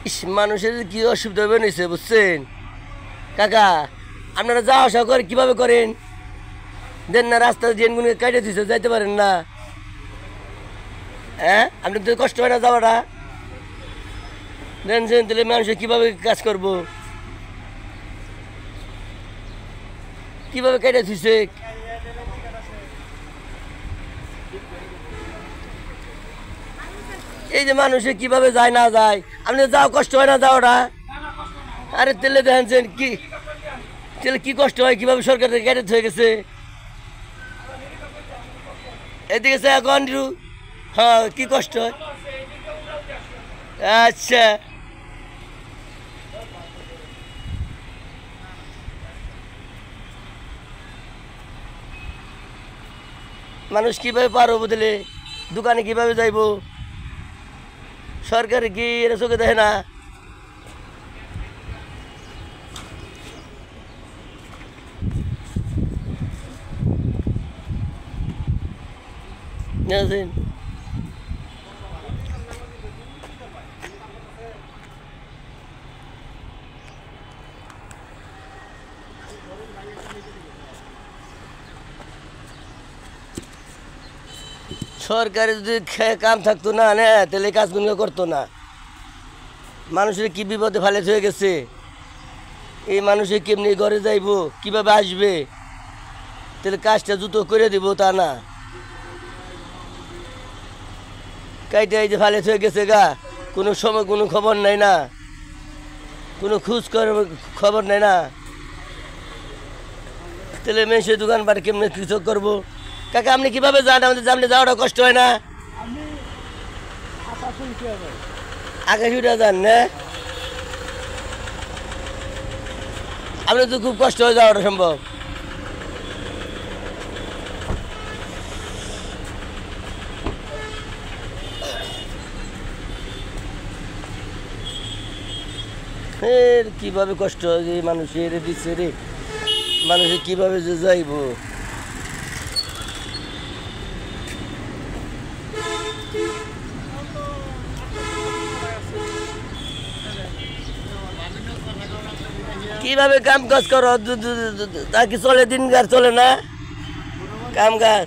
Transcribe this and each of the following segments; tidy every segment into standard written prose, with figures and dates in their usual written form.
ইস, মানুষের কি অসুবিধা বেরিয়েছে বুঝছেন কাকা? আপনারা যাওয়া আসা করে কীভাবে করেন? দেন না, রাস্তা জেনগুলো কেটে দিচ্ছে, যাইতে পারেন না। হ্যাঁ, আপনার তো কষ্ট হয় না যাওয়াটা? দেন সেন তাহলে মানুষের কীভাবে কাজ করবো? কীভাবে কেটে দিচ্ছে? এই যে মানুষে কিভাবে যায় না যায়, আপনি যাও, কষ্ট হয় না যাওয়াটা? আরে তেলে দেখেন কি, তাহলে কি কষ্ট হয়, কিভাবে সরকার থেকে কেটে হয়ে গেছে। এদিকে এখন হ্যাঁ, কি কষ্ট হয়। আচ্ছা, মানুষ কিভাবে পারো বদলে, দোকানে কিভাবে যাইবো? সরকার কি এরা চোখে দেখে না? বুঝছেন? সরকারের যদি কাম থাকতো না তাহলে কাজগুলো করতো না। মানুষের কি বিপদে ফালে হয়ে গেছে, এই মানুষে কেমনি ঘরে যাইবো, কিভাবে আসবে, তাহলে কাজটা দ্রুত করে দিব তা না। কাইটা এই যে ফালে হয়ে গেছে গা, কোনো সময় কোনো খবর নাই না, কোনো খবর নাই না, তাহলে মেশে দোকানপাট কেমনি কিছু করবো? কাকা আপনি কিভাবে যান? আমাদের সামনে যাওয়াটা কষ্ট হয় না? আকাশ উঠে যান না? আপনি তো খুব কষ্ট হয়ে যাওয়াটা সম্ভব। কিভাবে কষ্ট হয় যে মানুষের দিচ্ছে রে, মানুষের কিভাবে যে যাইব। কিভাবে কাম কাজ করো, তা কি চলে? দিনকার চলে না কাম কাজ?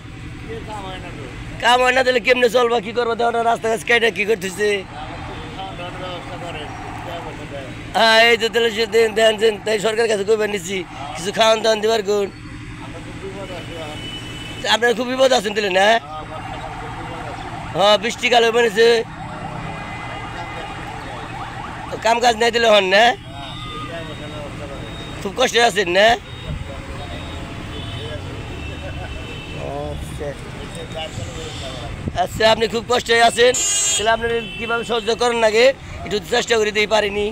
কাম হয় না তাহলে কেমনে চলবা, কি করবো? দেওয়া রাস্তা কাজ কেটে কি করতেছে? হ্যাঁ, এই তো তাহলে দেন তাই সরকারের কাছে কইবার নিচ্ছি, কিছু খাওয়ান দাওয়ান দিবার গুণ। আপনার খুব বিপদ আছেন তাহলে না? হ্যাঁ, বৃষ্টিকালে বেড়েছে, কাম কাজ নাই দিলে হন না, খুব কষ্টে আছেন না? আচ্ছা, আপনি খুব কষ্টে আছেন, তাহলে আপনার কীভাবে সহ্য করেন নাকি একটু চেষ্টা করে দিতে পারিনি।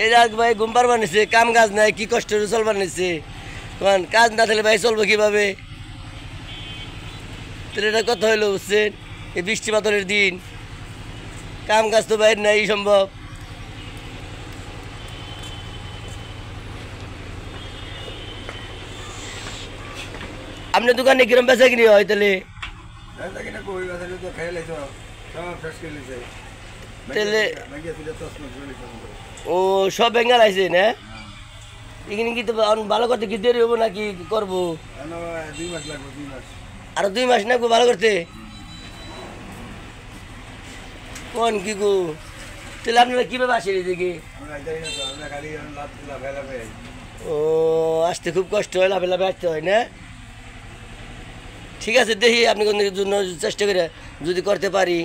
এই রাখ ভাই, ঘুম পারবার নিছে, কাম কাজ নাই, কি কষ্ট চলবার নিছে, কাজ না থাকলে ভাই চলবো কিভাবে? তাহলে এটা কথা হইলো বুঝছেন, এই বৃষ্টি পাথরের দিন কাম কাজ তো বাইর নাই সম্ভব। আপনার দোকানে কিরম বেচা কিনি হয় তাহলে? ও, সব বেঙ্গাল আছে না? এখানে কি তো ভালো করতে কি দেরি হবো নাকি করবো? আরো 2 মাস লাগবো ভালো করতে? কোন কি গো, তাহলে আপনারা কিভাবে আসেন এদিকে? ও, আসতে খুব কষ্ট হয়, লাভে লাভে আসতে হয় না? ঠিক আছে, দেখি আপনি কোন জন্য চেষ্টা করে যদি করতে পারি।